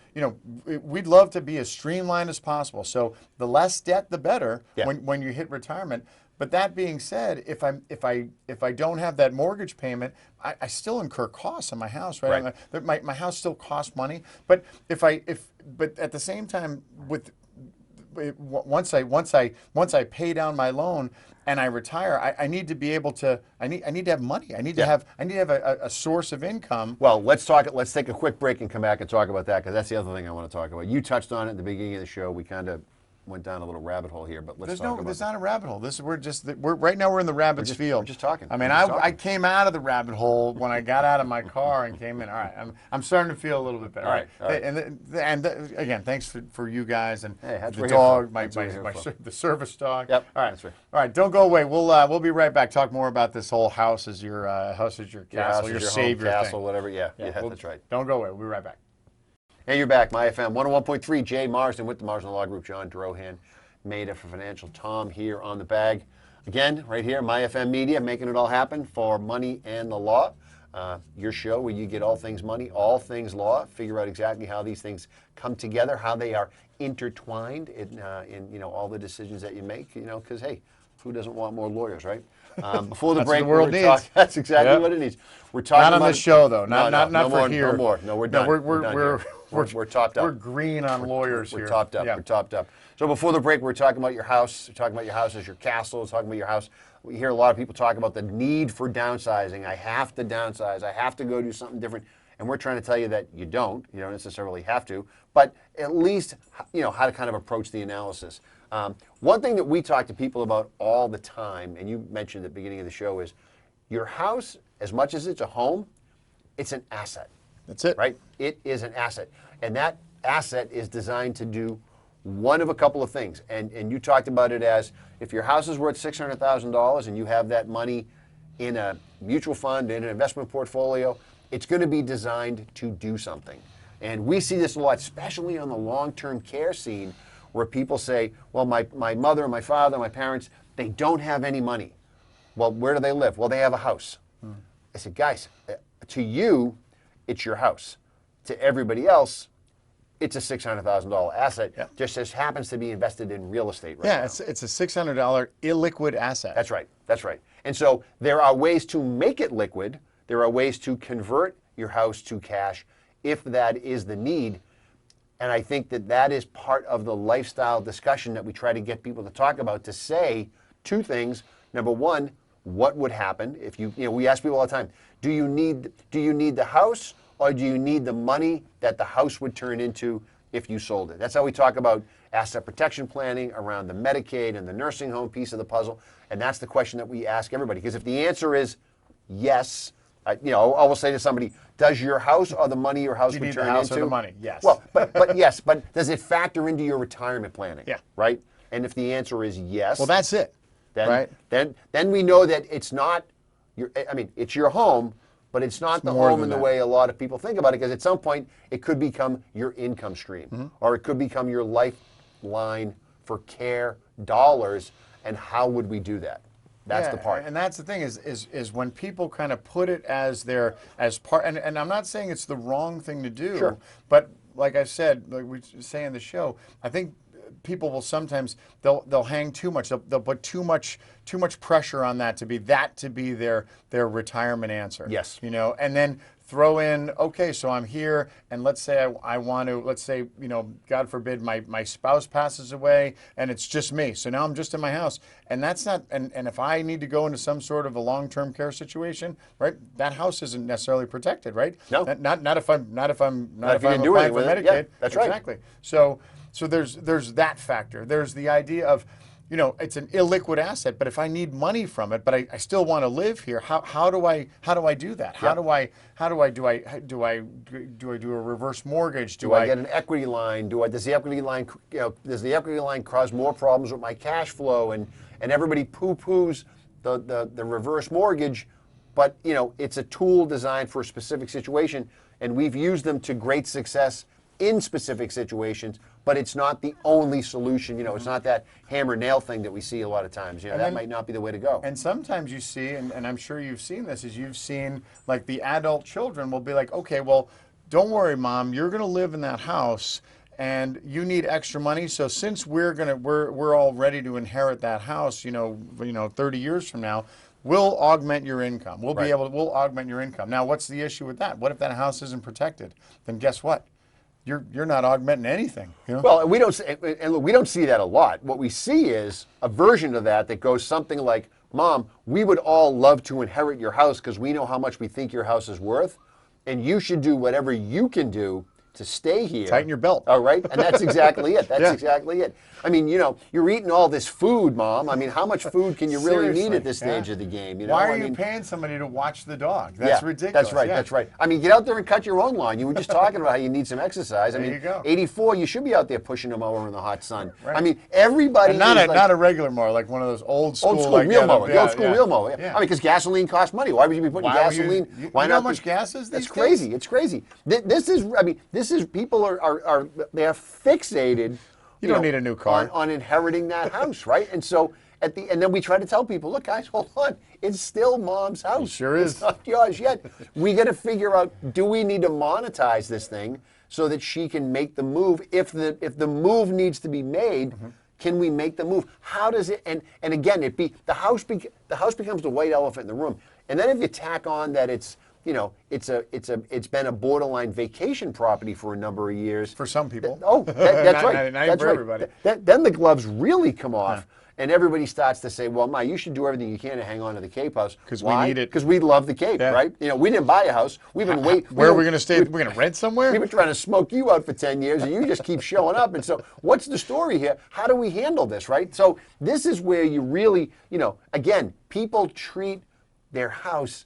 A: we'd love to be as streamlined as possible. So the less debt, the better.
B: Yeah.
A: When you hit retirement. But that being said, if I don't have that mortgage payment, I still incur costs on my house, right?
B: Right.
A: My house still costs money. But but at the same time, once I pay down my loan and I retire, I need to be able to. I need to have money. I need to have a source of income.
B: Well, let's take a quick break and come back and talk about that, because that's the other thing I want to talk about. You touched on it at the beginning of the show. We kind of went down a little rabbit hole here, but let's talk about
A: There's not a rabbit hole. We're right now we're in the rabbit's field.
B: We're just talking.
A: I mean, I came out of the rabbit hole when I got out of my car and came in. All right, I'm starting to feel a little bit better.
B: All right.
A: And again, thanks for you guys and
B: that's
A: the
B: what
A: dog,
B: we're here for.
A: the service dog.
B: Yep.
A: All right.
B: That's right.
A: All right. Don't go away. We'll be right back. Talk more about this whole house as your castle, your
B: home,
A: savior
B: castle,
A: thing.
B: whatever. Yeah, that's right.
A: Don't go away. We'll be right back.
B: Hey, you're back. My FM 101.3. Jay Marsden with the Marsden Law Group. John Drohan, Maida for Financial. Tom here on the bag. Again, right here, My FM Media, making it all happen for money and the law. Your show where you get all things money, all things law. Figure out exactly how these things come together, how they are intertwined in all the decisions that you make. Because hey, who doesn't want more lawyers, right? Before the break,
A: the world needs.
B: That's exactly what it needs. We're talking
A: Not on
B: about
A: this show though. Not
B: no
A: for
B: more,
A: here.
B: No more. No, we're done. We're topped up.
A: We're green on lawyers
B: We're
A: here.
B: topped up.
A: Yeah.
B: We're topped up. So before the break, we're talking about your house. We're talking about your house as your castle. We're talking about your house. We hear a lot of people talk about the need for downsizing. I have to downsize. I have to go do something different. And we're trying to tell you that you don't. You don't necessarily have to. But at least, how to kind of approach the analysis. One thing that we talk to people about all the time, and you mentioned at the beginning of the show, is your house, as much as it's a home, it's an asset.
A: That's it.
B: Right? It is an asset. And that asset is designed to do one of a couple of things. And you talked about it as if your house is worth $600,000 and you have that money in a mutual fund, in an investment portfolio, it's going to be designed to do something. And we see this a lot, especially on the long-term care scene, where people say, well, my mother, my father, my parents, they don't have any money. Well, where do they live? Well, they have a house. I said, guys, to you, it's your house. To everybody else, it's a $600,000 asset, just as happens to be invested in real estate right now.
A: Yeah, it's a $600 illiquid asset.
B: That's right. That's right. And so there are ways to make it liquid. There are ways to convert your house to cash if that is the need. And I think that is part of the lifestyle discussion that we try to get people to talk about, to say two things. Number one, what would happen if we ask people all the time, do you need the house, or do you need the money that the house would turn into if you sold it? That's how we talk about asset protection planning around the Medicaid and the nursing home piece of the puzzle. And that's the question that we ask everybody. Because if the answer is yes, I will say to somebody, does your house or the money your house would turn into?
A: Do you need the house or the money? Yes.
B: Well, but yes, but does it factor into your retirement planning?
A: Yeah.
B: Right? And if the answer is yes,
A: Well, that's it.
B: then,
A: right?
B: then we know that it's not it's your home, but it's not the
A: more
B: home
A: than
B: in the
A: that.
B: way a lot of people think about it, because at some point it could become your income stream, or it could become your lifeline for care dollars. And how would we do that? That's the part.
A: And that's the thing is when people kind of put it as part, and I'm not saying it's the wrong thing to do,
B: Sure.
A: but like I said, like we say in the show, I think people will sometimes they'll hang too much. They'll put too much pressure on that to be their retirement answer.
B: Yes.
A: You know, and then throw in, okay, so I'm here, and let's say I want to, let's say, you know, God forbid, my spouse passes away, and it's just me. So now I'm just in my house, and that's not, and if I need to go into some sort of a long-term care situation, right, that house isn't necessarily protected, right?
B: No.
A: Not if I'm
B: if you can
A: applying
B: do
A: for
B: anything with it.
A: Medicaid.
B: Yeah, that's right.
A: Exactly. So there's that factor. There's the idea of, you know, it's an illiquid asset, but if I need money from it, but I still want to live here, how do I do that? How do I do a reverse mortgage?
B: Do I get an equity line? Does the equity line cause more problems with my cash flow? And everybody poo-poos the reverse mortgage, but you know, it's a tool designed for a specific situation, and we've used them to great success in specific situations, but it's not the only solution. You know, it's not that hammer nail thing that we see a lot of times. You know, that might not be the way to go.
A: And sometimes you see, and I'm sure you've seen this, is you've seen like the adult children will be like, okay, well, don't worry, Mom, you're going to live in that house, and you need extra money. So since we're all ready to inherit that house, you know, 30 years from now, we'll augment your income. We'll augment your income. Now, what's the issue with that? What if that house isn't protected? Then guess what? You're not augmenting anything. You know?
B: Well, we don't see that a lot. What we see is a version of that goes something like, Mom, we would all love to inherit your house because we know how much we think your house is worth, and you should do whatever you can do to stay here.
A: Tighten your belt.
B: All right, and that's exactly it. That's
A: Yeah.
B: exactly it. I mean, you know, you're eating all this food, Mom. I mean, how much food can you really need at this stage of the game? You know?
A: Why are
B: I
A: you
B: mean,
A: paying somebody to watch the dog? That's ridiculous.
B: That's right.
A: Yeah.
B: That's right. I mean, get out there and cut your own lawn. You were just talking about how you need some exercise. I
A: There
B: mean,
A: you go.
B: 84, you should be out there pushing them over in the hot sun.
A: Right.
B: I mean, everybody.
A: And not
B: is
A: a,
B: like,
A: not a regular mower, like one of those old school like,
B: real
A: yeah,
B: mower. The
A: yeah,
B: old school
A: yeah.
B: real mower.
A: Yeah.
B: I mean, because gasoline costs money. Why would you be putting
A: Why would you-
B: gasoline?
A: you
B: Why
A: know
B: not?
A: how much gas is
B: That's
A: these
B: crazy.
A: days?
B: It's crazy. This is people are they are fixated.
A: You don't need a new car.
B: on inheriting that house, right? And so and then we try to tell people, look, guys, hold on, it's still Mom's house.
A: It sure is.
B: It's not yours yet. We got to figure out, do we need to monetize this thing so that she can make the move? If the move needs to be made, can we make the move? How does it? And again, the house becomes the white elephant in the room. And then if you tack on that it's been a borderline vacation property for a number of years.
A: For some people.
B: That's
A: Not-
B: right.
A: not
B: That's
A: for
B: right.
A: everybody.
B: Then the gloves really come off, and everybody starts to say, "Well, Ma, you should do everything you can to hang on to the Cape House
A: 'Cause we need it.
B: Because we love the Cape,
A: Yeah.
B: right? You know, we didn't buy a house. We've been waiting.
A: Where are we going to stay? We're going to rent somewhere?
B: We've been trying to smoke you out for 10 years, and you just keep showing up. And so, what's the story here? How do we handle this, right? So, this is where you really, again, people treat their house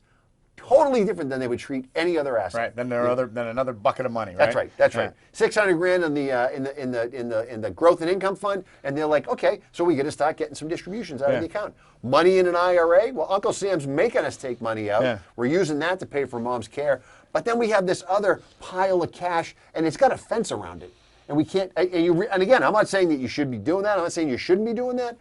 B: totally different than they would treat any other asset.
A: Right. Then than another bucket of money. Right.
B: That's right. That's
A: Yeah.
B: right. $600,000 in the growth and income fund, and they're like, okay, so we got to start getting some distributions out
A: Yeah.
B: of the account. Money in an IRA. Well, Uncle Sam's making us take money out.
A: Yeah.
B: We're using that to pay for Mom's care. But then we have this other pile of cash, and it's got a fence around it, and we can't. And again, I'm not saying that you should be doing that. I'm not saying you shouldn't be doing that.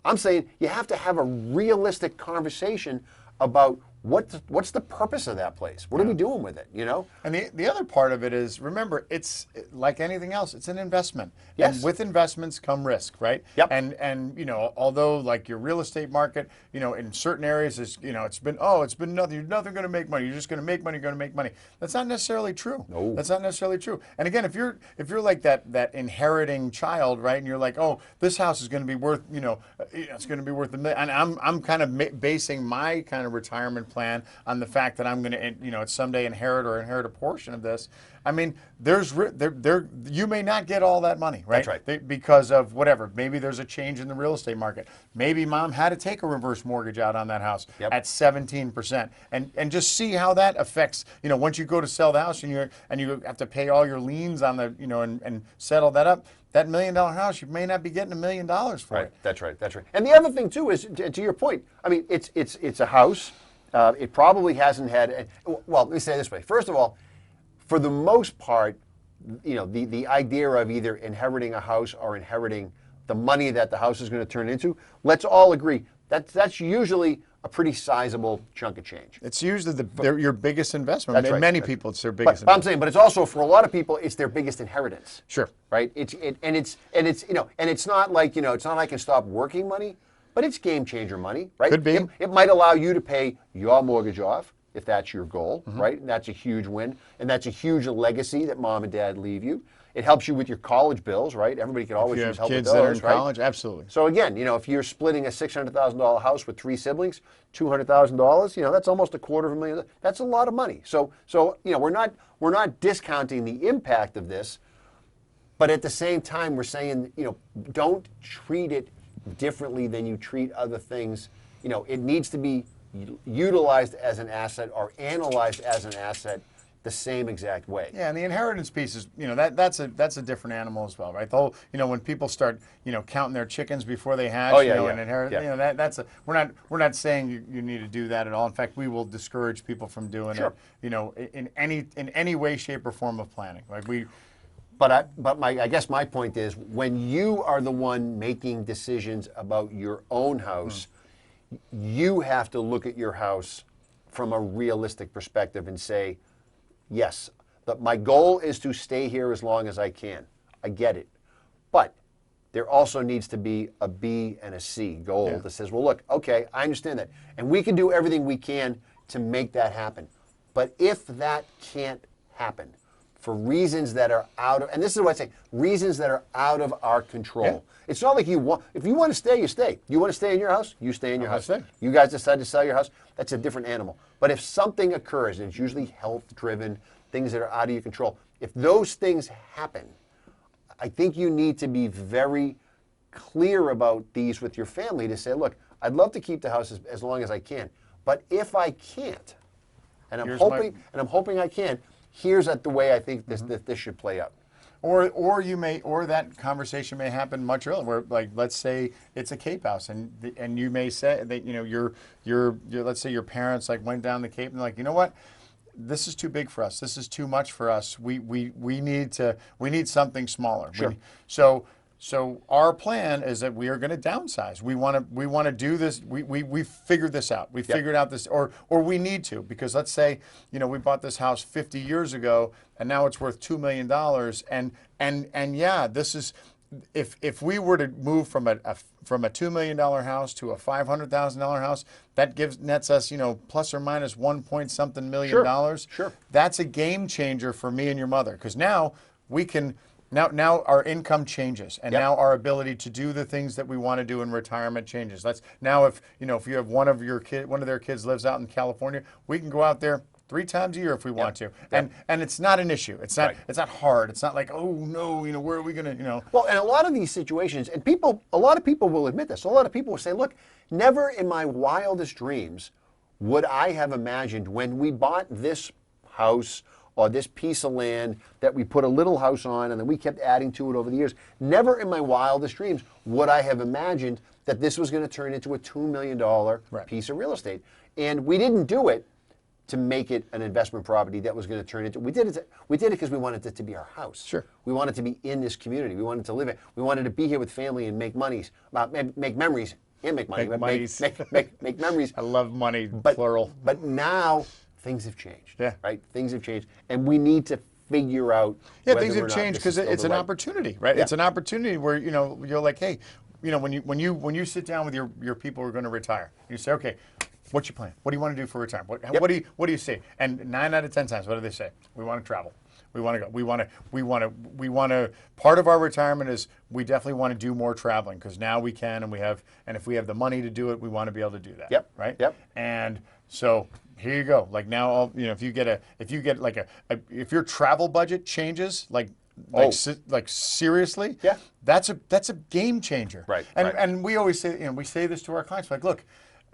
B: I'm saying you have to have a realistic conversation about what's the purpose of that place? What are we doing with it?
A: And the other part of it is, remember, it's like anything else, it's an investment.
B: Yes.
A: And with investments come risk, right?
B: Yep.
A: And although like your real estate market, in certain areas is, it's been nothing, you're nothing going to make money. You're just going to make money, you're going to make money. That's not necessarily true.
B: No.
A: That's not necessarily true. And again, if you're like that inheriting child, right? And you're like, oh, this house is going to be worth, it's going to be worth $1 million. And I'm kind of basing my kind of retirement plan on the fact that I'm going to, someday inherit a portion of this. I mean, you may not get all that money, right?
B: That's right.
A: Because of whatever. Maybe there's a change in the real estate market. Maybe Mom had to take a reverse mortgage out on that house at 17%, and just see how that affects. Once you go to sell the house and you have to pay all your liens on the, and settle that up. That $1 million house, you may not be getting $1 million for it.
B: That's right. That's right. And the other thing too is, to your point, I mean, it's a house. It probably hasn't had. Well, let me say it this way. First of all, for the most part, the idea of either inheriting a house or inheriting the money that the house is going to turn into, let's all agree that's usually a pretty sizable chunk of change.
A: It's usually your biggest investment.
B: That's right.
A: Many people, it's their biggest
B: But I'm
A: investment.
B: saying, but it's also for a lot of people, it's their biggest inheritance.
A: Sure.
B: Right. It's not like it's not I can stop working money, but it's game changer money, right?
A: Could be.
B: It might allow you to pay your mortgage off if that's your goal, right? And that's a huge win, and that's a huge legacy that mom and dad leave you. It helps you with your college bills, right? Everybody can always
A: If you
B: use
A: have
B: help with
A: kids that are in
B: those, right?
A: college, absolutely.
B: So again, if you're splitting a $600,000 house with 3 siblings, $200,000, that's almost $250,000. That's a lot of money. So we're not discounting the impact of this, but at the same time we're saying, don't treat it differently than you treat other things. It needs to be utilized as an asset or analyzed as an asset the same exact way.
A: Yeah, and the inheritance piece is, that's a different animal as well, right? The whole, when people start, counting their chickens before they hatch,
B: Oh, yeah,
A: and inherit,
B: yeah.
A: we're not saying you need to do that at all. In fact, we will discourage people from doing
B: Sure.
A: it, in any way, shape, or form of planning. Like
B: I guess my point is, when you are the one making decisions about your own house, you have to look at your house from a realistic perspective and say, yes, my goal is to stay here as long as I can. I get it. But there also needs to be a B and a C goal that says, well, look, okay, I understand that. And we can do everything we can to make that happen. But if that can't happen for reasons that are out of, and this is what I say, reasons that are out of our control.
A: Yeah.
B: It's not like if you want to stay, you stay. You want to stay in your house, you stay in your house.
A: stay.
B: You guys decide to sell your house, that's a different animal. But if something occurs, and it's usually health-driven, things that are out of your control, if those things happen, I think you need to be very clear about these with your family to say, look, I'd love to keep the house as long as I can, but if I can't, and I'm hoping I can, here's the way I think this should play out.
A: Or that conversation may happen much earlier. Where, like, let's say it's a Cape house, and you may say that your let's say your parents went down the Cape and they're like, you know what, this is too big for us. This is too much for us. We need something smaller.
B: Sure.
A: So our plan is that we are going to downsize. We want to do this. We figured this out. We figured out this, or we need to, because let's say we bought this house 50 years ago and now it's worth $2 million. And yeah, this is, if we were to move from a $2 million house to a $500,000 house, that nets us plus or minus 1 point something million dollars.
B: Sure.
A: That's a game changer for me and your mother, because now we can. Now our income changes, and now our ability to do the things that we want to do in retirement changes. Now if you have one of their kids lives out in California, we can go out there 3 times a year if we want to, and it's not an issue. It's not hard. It's not like, oh no, where are we gonna
B: Well, and a lot of these situations, and a lot of people will admit this. A lot of people will say, look, never in my wildest dreams would I have imagined, when we bought this house or this piece of land that we put a little house on and then we kept adding to it over the years, never in my wildest dreams would I have imagined that this was going to turn into a $2 million piece of real estate. And we didn't do it to make it an investment property that was going to turn into, we did it because we wanted it to be our house.
A: Sure.
B: We wanted to be in this community. We wanted to live it. We wanted to be here with family and make memories, and make money. Make memories.
A: I love money, plural.
B: But now things have changed.
A: Yeah.
B: Right? Things have changed. And we need to figure out.
A: Yeah, things have changed because it's an opportunity, right?
B: Yeah.
A: It's an opportunity where, you're like, hey, when you sit down with your people who are going to retire, you say, okay, what's your plan? What do you want to do for retirement? What do you say? And 9 out of 10 times, what do they say? We want to travel. We want to go. We want to. Part of our retirement is we definitely want to do more traveling, because now we can, and if we have the money to do it, we want to be able to do that.
B: Yep.
A: Right.
B: Yep.
A: And so here you go. Like now, if your travel budget changes, like seriously, that's a game changer.
B: Right.
A: And we always say, we say this to our clients, like, look,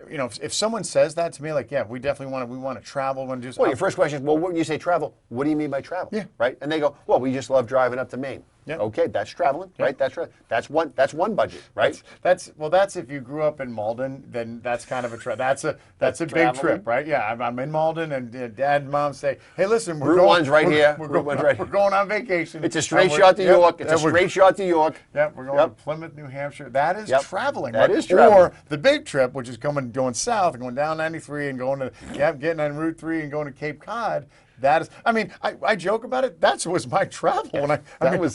A: if someone says that to me, like, yeah, we definitely want to travel, want to do.
B: Well, your first question is, well, when you say travel, what do you mean by travel?
A: Yeah.
B: Right. And they go, well, we just love driving up to Maine.
A: Yep.
B: Okay, that's traveling, right? That's right. That's one budget, right?
A: That's if you grew up in Malden, then that's kind of a that's a big
B: traveling.
A: trip, right? Yeah, I'm in Malden, and Dad and Mom say, "Hey, listen,
B: Route 1's right here.
A: We're
B: Route
A: going,
B: 1's right
A: we're
B: here.
A: going on vacation.
B: It's a
A: And
B: straight
A: we're-
B: shot to
A: yep,
B: York. It's a
A: and we're-
B: straight shot to York.
A: Yeah, we're going
B: Yep.
A: to Plymouth, New Hampshire. That is
B: Yep.
A: traveling.
B: That
A: right?
B: is traveling.
A: Or the big trip, which is going south, going down 93 and going to getting on Route 3 and going to Cape Cod. That is, I mean, I joke about it. That was my travel. When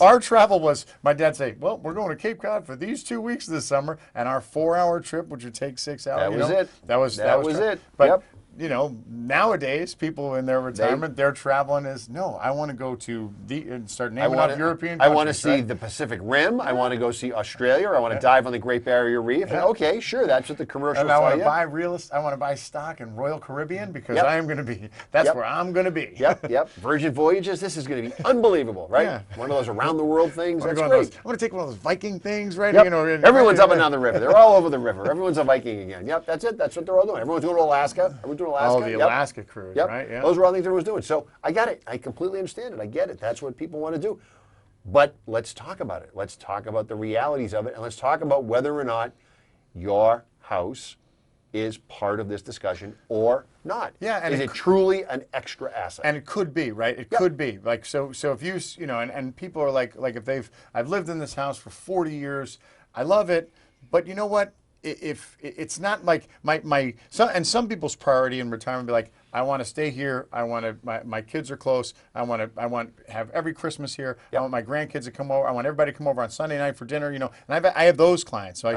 A: our travel was, my dad say, well, we're going to Cape Cod for these 2 weeks this summer, and our 4-hour trip, which would take 6 hours.
B: That was it.
A: That was
B: it.
A: But
B: Yep.
A: Nowadays, people in their retirement, their traveling is, no, I want to go to and start naming off European
B: I
A: countries.
B: want to see the Pacific Rim. I want to go see Australia. Or I want to dive on the Great Barrier Reef.
A: Yeah.
B: Okay, sure, that's what the commercials
A: And I
B: tell
A: want
B: you.
A: to buy I want to buy stock in Royal Caribbean because
B: Yep.
A: I am going to be. That's
B: Yep.
A: where I'm going to be.
B: Yep. Virgin Voyages. This is going to be unbelievable, right?
A: Yeah.
B: One of those around the world things.
A: I'm
B: That's
A: going
B: great.
A: I'm going to take one of those Viking things, right?
B: Yep.
A: And-
B: Everyone's up and down the river. They're all over the river. Everyone's a Viking again. Yep, that's it. That's what they're all doing. Everyone's going to Alaska. Everyone's doing Alaska.
A: Oh, the
B: Yep.
A: Alaska cruise,
B: Yep.
A: right? Yeah.
B: Those are all things everyone's doing. So I get it. I completely understand it. I get it. That's what people want to do. But let's talk about it. Let's talk about the realities of it, and let's talk about whether or not your house is part of this discussion or not.
A: Yeah, and
B: is it truly an extra asset?
A: And it could be, right? It could be. Like, so if you know, and people are like if I've lived in this house for 40 years, I love it, but you know what? If it's not like some people's priority in retirement be like, I want to stay here. I want to. My kids are close. I want to have every Christmas here. I want my grandkids to come over. I want everybody to come over on Sunday night for dinner. You know, and I have those clients. So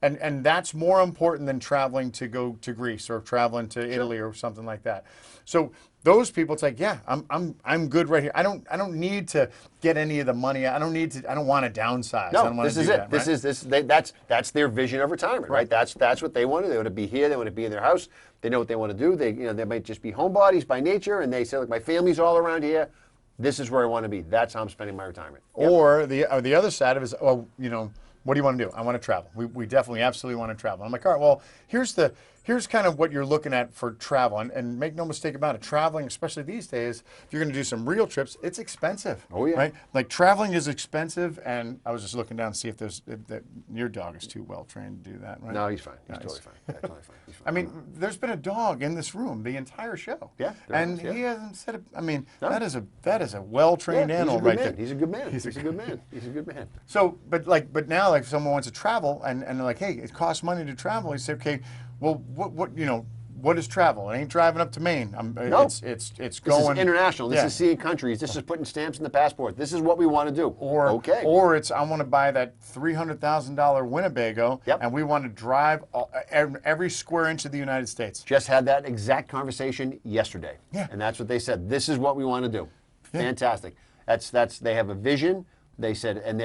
A: and that's more important than traveling to go to Greece or traveling to Italy or something like that. So those people, it's like, yeah, I'm good right here. I don't need to get any of the money. I don't want to downsize. I don't want
B: this
A: to
B: is
A: do
B: it.
A: That,
B: That's their vision of retirement, right? That's what they want to do. They want to be here. They want to be in their house. They know what they want to do. They might just be homebodies by nature, and they say, look, my family's all around here. This is where I want to be. That's how I'm spending my retirement. Yep.
A: Or the other side of it is, well, you know, what do you want to do? I want to travel. We definitely, absolutely want to travel. I'm like, all right, well, here's kind of what you're looking at for travel. And make no mistake about it, traveling, especially these days, if you're going to do some real trips, it's expensive.
B: Oh, yeah.
A: Right? Like, traveling is expensive. And I was just looking down to see if your dog is too well trained to do that, right?
B: No, he's fine. He's totally fine. Yeah, totally fine. He's fine.
A: I mean, there's been a dog in this room the entire show.
B: Yeah,
A: And
B: yeah.
A: he hasn't said it. I mean,
B: No.
A: that is a well-trained animal right there.
B: He's a good man. He's a good man. He's a good man.
A: So, but now, like, if someone wants to travel and they're like, hey, it costs money to travel. You say, okay, well, what is travel? It ain't driving up to Maine.
B: No.
A: It's
B: This
A: going
B: is international. This
A: Yeah.
B: is seeing countries. This is putting stamps in the passport. This is what we want to do.
A: Or it's I want to buy that $300,000 Winnebago,
B: Yep.
A: and we want to drive every square inch of the United States.
B: Just had that exact conversation yesterday.
A: Yeah.
B: And that's what they said. This is what we want to do. Fantastic. That's they have a vision. They said, and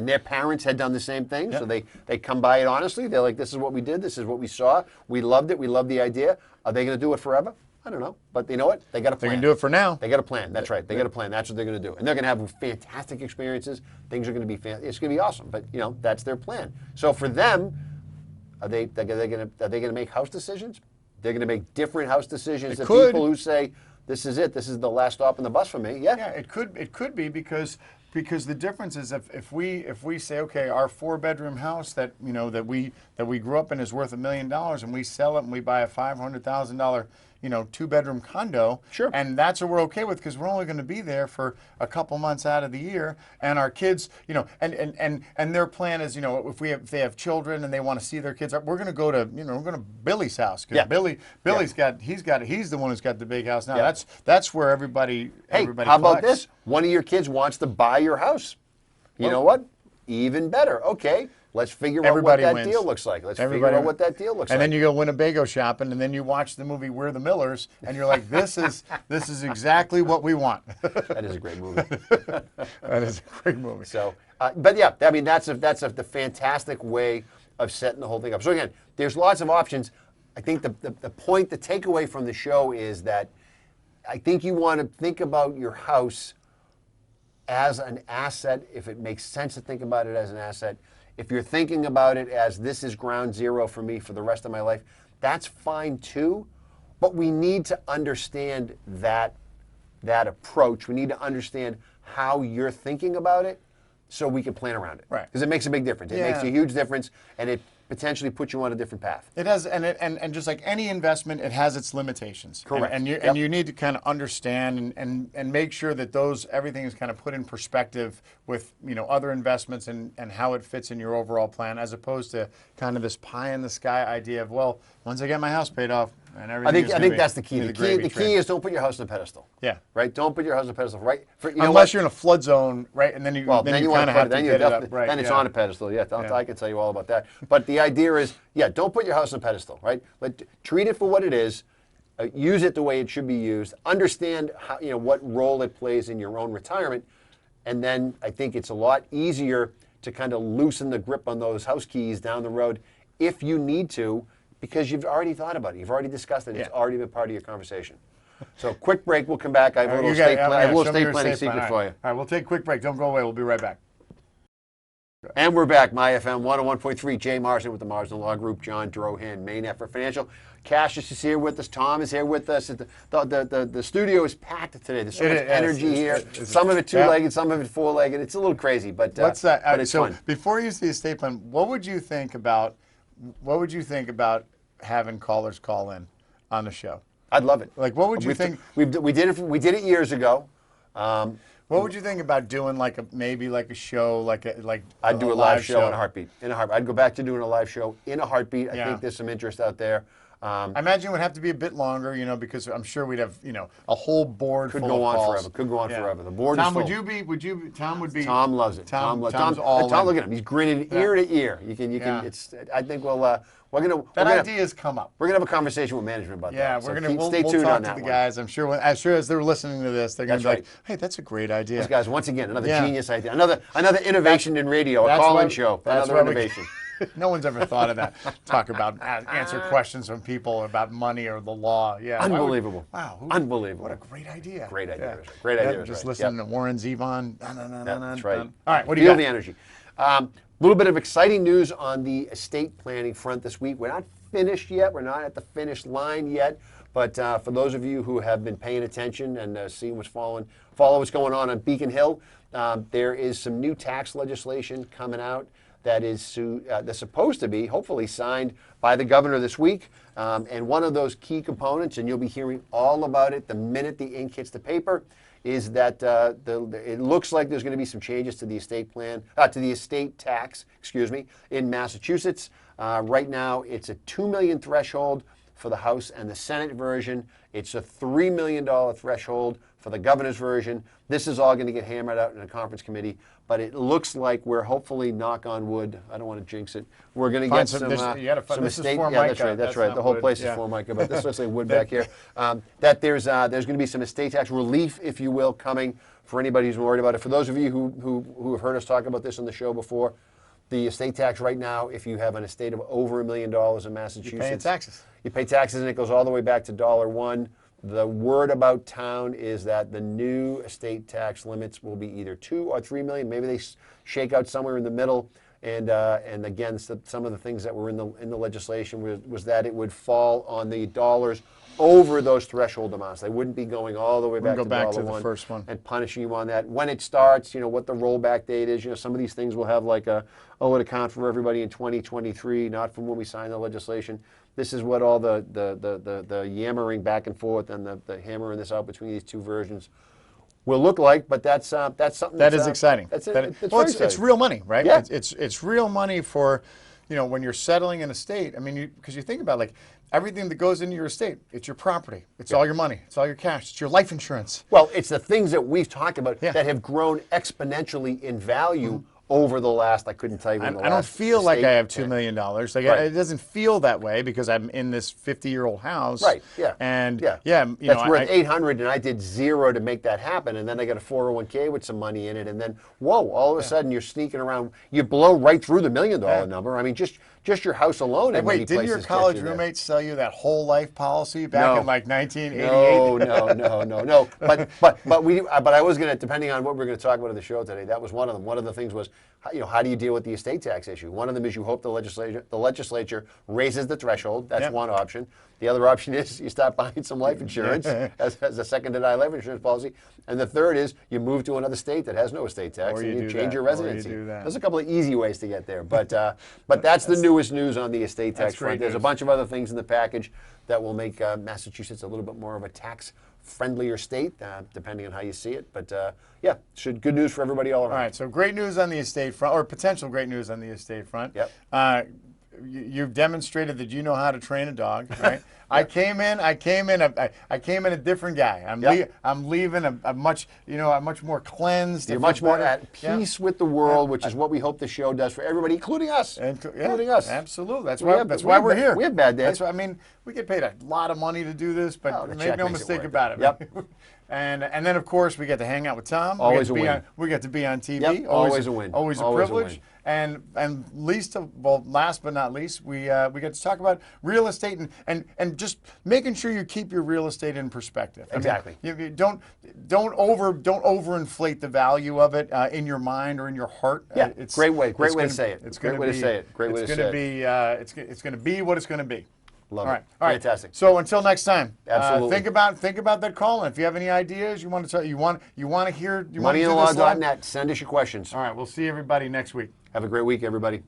B: their parents had done the same thing. So they come by it honestly. They're like, this is what we did. This is what we saw. We loved it. We loved the idea. Are they going to do it forever? I don't know. But you know what? They got a plan.
A: They can do it for now.
B: They got a plan. That's right. They got a plan. That's what they're going to do. And they're going to have fantastic experiences. Things are going to be it's going to be awesome. But you know, that's their plan. So for them, are they going to make house decisions? They're going to make different house decisions than people who say, this is it. This is the last stop on the bus for me. Yeah.
A: Yeah, it could be because the difference is if we say, okay, our 4-bedroom house that we grew up in is worth $1 million, and we sell it and we buy a $500,000 2-bedroom condo,
B: Sure.
A: and that's what we're okay with because we're only going to be there for a couple months out of the year, and our kids, and their plan is, if they have children and they want to see their kids, we're going to go to Billy's house because Billy's he's the one who's got the big house now.
B: Yeah.
A: That's where everybody.
B: Hey,
A: everybody
B: how about
A: collects.
B: this? One of your kids wants to buy your house. You know what? Even better. Okay, let's figure out what
A: Everybody
B: that
A: wins.
B: deal looks like. Let's
A: Everybody
B: figure out
A: wins.
B: what that deal looks like.
A: And then you go Winnebago shopping, and then you watch the movie We're the Millers, and you're like, this is exactly what we want.
B: That is a great movie.
A: That is a great movie.
B: So, but yeah, I mean that's the fantastic way of setting the whole thing up. So again, there's lots of options. I think the takeaway from the show is that I think you want to think about your house as an asset, if it makes sense to think about it as an asset. If you're thinking about it as this is ground zero for me for the rest of my life, that's fine too. But we need to understand that approach. We need to understand how you're thinking about it so we can plan around it.
A: Right.
B: Because it makes a big difference. It
A: Yeah.
B: makes a huge difference, and it potentially puts you on a different path.
A: It has, and just like any investment, it has its limitations.
B: Correct.
A: And
B: Yep.
A: you need to kind of understand and make sure that everything is kind of put in perspective with other investments and how it fits in your overall plan, as opposed to kind of this pie in the sky idea of, well, once I get my house paid off and everything.
B: I think that's the key. The
A: gravy
B: key
A: train.
B: is don't put your house on a pedestal.
A: Yeah.
B: Right. Don't put your house on a pedestal. Right.
A: Unless you're in a flood zone, right? And then you
B: Well,
A: then you
B: want
A: kind
B: to
A: of
B: put
A: have
B: it.
A: to
B: Then
A: get it up, right?
B: Then it's
A: yeah.
B: on a pedestal. Yeah, I can tell you all about that. But the idea is, don't put your house on a pedestal. Right. Treat it for what it is. Use it the way it should be used. Understand how, what role it plays in your own retirement, and then I think it's a lot easier to kind of loosen the grip on those house keys down the road if you need to, because you've already thought about it. You've already discussed it. It's
A: Yeah.
B: already been part of your conversation. So quick break. We'll come back. I have a little
A: You got it.
B: estate plan- I have a
A: Show
B: little
A: me
B: estate
A: your
B: planning
A: estate plan.
B: secret
A: All
B: for
A: right.
B: you.
A: All right, we'll take a quick break. Don't go away. We'll be right back.
B: And we're back. My FM 101.3. Jay Marsden with the Marsden Law Group. John Drohan, Main Effort Financial. Cassius is here with us. Tom is here with us. The studio is packed today. There's so much energy here. Some of it two-legged, some of it four-legged. It's a little crazy, but
A: What's that?
B: But it's
A: so
B: fun.
A: before you see the estate plan, what would you think about having callers call in on the show?
B: I'd love it.
A: Like, what would you think?
B: We did it years ago.
A: What would you think about doing maybe a show
B: I'd do a live show in a heartbeat. I'd go back to doing a live show in a heartbeat. I
A: Yeah.
B: think there's some interest out there.
A: I imagine it would have to be a bit longer, because I'm sure we'd have, a whole board
B: Could
A: full
B: go
A: of
B: on
A: calls.
B: forever. Could go on
A: Yeah.
B: forever. The board
A: Tom,
B: is full.
A: Tom would be.
B: Tom loves it.
A: Tom's
B: Tom,
A: all
B: Tom,
A: in.
B: look at him. He's grinning ear to ear. You can.
A: Yeah.
B: I think we're gonna.
A: That idea's come up.
B: We're gonna have a conversation with management about
A: Yeah,
B: that.
A: we'll
B: Stay tuned
A: talk
B: on
A: to
B: that
A: the
B: one.
A: guys. I'm sure as they're listening to this, they're going to
B: That's
A: be like,
B: right.
A: "Hey, that's a great idea."
B: These guys, once again, another
A: Yeah.
B: genius idea. Another innovation in radio. A
A: That's
B: call-in
A: why-
B: show.
A: that's
B: Another
A: why we-
B: innovation.
A: No one's ever thought of that. Talk about answer questions from people about money or the law. Yeah, why would-
B: Unbelievable.
A: Wow,
B: Unbelievable.
A: What a great idea.
B: Great idea.
A: Yeah.
B: Rich. Great idea. Rich.
A: Just
B: Right.
A: listening
B: Yep.
A: to Warren Zevon.
B: That's right.
A: All right, what do you
B: Feel
A: got?
B: the energy. A little bit of exciting news on the estate planning front this week. We're not finished yet. We're not at the finish line yet. But for those of you who have been paying attention and seeing follow what's going on Beacon Hill, there is some new tax legislation coming out that is that's supposed to be hopefully signed by the governor this week. And one of those key components, and you'll be hearing all about it the minute the ink hits the paper, is that it looks like there's going to be some changes to the estate tax, in Massachusetts. Right now, it's a $2 million threshold for the House and the Senate version. It's a $3 million threshold for the governor's version. This is all going to get hammered out in a conference committee, but it looks like we're hopefully, knock on wood, I don't want to jinx it, we're going to
A: Find
B: get
A: some-
B: some
A: you gotta find-
B: some
A: this is
B: estate.
A: Formica.
B: Yeah, that's right.
A: That's
B: That's right.
A: not
B: The whole
A: wood.
B: place
A: Yeah.
B: is Formica, but this looks like wood back here. That there's going to be some estate tax relief, if you will, coming for anybody who's worried about it. For those of you who have heard us talk about this on the show before, the estate tax right now, if you have an estate of over $1 million in Massachusetts,
A: You're paying taxes.
B: You pay taxes, and it goes all the way back to $1. The word about town is that the new estate tax limits will be either 2 or 3 million. Maybe they shake out somewhere in the middle. And again, some of the things that were in the legislation was that it would fall on the dollars over those threshold amounts. They wouldn't be going all the way back
A: go
B: to
A: back to the
B: $1
A: first one.
B: and punishing you on that. When it starts, what the rollback date is. Some of these things will have it account for everybody in 2023, not from when we signed the legislation. This is what all the yammering back and forth and the hammering this out between these two versions will look like. But that's something
A: That is exciting.
B: That's
A: That-
B: it's
A: well,
B: very
A: it's
B: exciting.
A: real money, right?
B: Yeah.
A: It's real money for, when you're settling an estate. I mean, because you think about everything that goes into your estate. It's your property. It's all your money. It's all your cash. It's your life insurance.
B: Well, it's the things that we've talked about
A: Yeah.
B: that have grown exponentially in value over the last, I couldn't tell you when the
A: I don't
B: last
A: feel like
B: estate-
A: I have $2 million.
B: Right.
A: It doesn't feel that way because I'm in this 50-year-old house.
B: Right, yeah.
A: And
B: Yeah.
A: you
B: That's
A: know,
B: worth 800 and I did 0 to make that happen. And then I got a 401k with some money in it. And then, whoa, all of a sudden you're sneaking around. You blow right through the $1 million number. I mean, just just your house alone. In many
A: Wait, didn't your
B: places
A: college
B: gets you there.
A: roommate sell you that whole life policy back
B: No.
A: in like 1988?
B: No. But I was gonna, depending on what we're gonna talk about in the show today, that was one of them. One of the things was, how do you deal with the estate tax issue? One of them is you hope the legislature raises the threshold. That's
A: Yep.
B: one option. The other option is you start buying some life insurance as a second to die life insurance policy. And the third is you move to another state that has no estate tax
A: Or
B: and
A: you
B: you
A: do
B: change
A: that.
B: your
A: Or you
B: residency.
A: do that.
B: There's a couple of easy ways to get there, but that's the newest news on the estate tax
A: That's great
B: front. There's a
A: news.
B: bunch of other things in the package that will make Massachusetts a little bit more of a tax-friendlier state, depending on how you see it. But yeah, good news for everybody all around.
A: All right, so great news on the estate front, or potential great news on the estate front.
B: Yep.
A: You've demonstrated that you know how to train a dog, right? I came in a different guy. I'm leaving a much more cleansed.
B: You're
A: I feel
B: much more
A: better.
B: at peace with the world, which is what we hope the show does for everybody, including us. Including us.
A: Absolutely. That's
B: We
A: why.
B: have-
A: That's
B: we
A: why
B: have
A: we're
B: ba-
A: here.
B: we have bad days.
A: That's why, I mean, we get paid a lot of money to do this, but
B: Oh, the
A: make
B: check
A: no
B: makes it
A: mistake
B: worth it.
A: about it.
B: Yep.
A: And then of course we get to hang out with Tom.
B: Always a win.
A: We get to be on TV.
B: Yep, always a win.
A: Always a
B: Always a
A: privilege.
B: win.
A: And last but not least, we get to talk about real estate and just making sure you keep your real estate in perspective.
B: Exactly.
A: I mean, you don't overinflate the value of it in your mind or in your heart.
B: Yeah, great way to say it.
A: It's
B: Great
A: gonna
B: way to
A: be-
B: say it. Great way to say it.
A: It's going to be what it's going to be.
B: Love
A: All
B: it.
A: right. All right.
B: Fantastic.
A: So until next time,
B: Absolutely.
A: think about that call. And if you have any ideas you want to tell, you want to hear, you want to do this live?
B: MoneyInTheLaw.net. Send us your questions.
A: All right. We'll see everybody next week.
B: Have a great week, everybody.